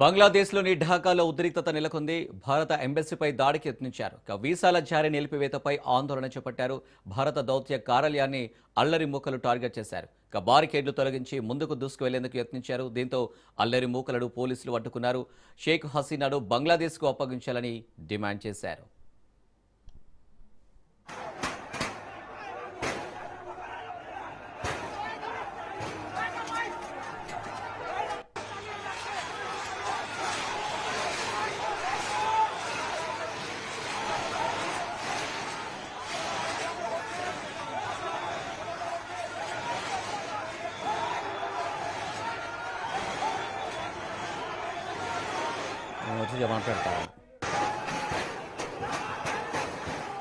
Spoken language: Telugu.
బంగ్లాదేశ్లోని ఢాకాలో ఉద్రిక్తత నెలకొంది. భారత ఎంబసీపై దాడికి యత్నించారు. వీసాల జారీ నిలిపివేతపై ఆందోళన చేపట్టారు. భారత దౌత్య కార్యాలయాన్ని అల్లరి మూకలు టార్గెట్ చేశారు. బారికేడ్లు తొలగించి ముందుకు దూసుకువెళ్లేందుకు యత్నించారు. దీంతో అల్లరి మూకలను పోలీసులు అడ్డుకున్నారు. షేక్ హసీనాను బంగ్లాదేశ్కు అప్పగించాలని డిమాండ్ చేశారు. వచ్చి మాట్లాడతాను.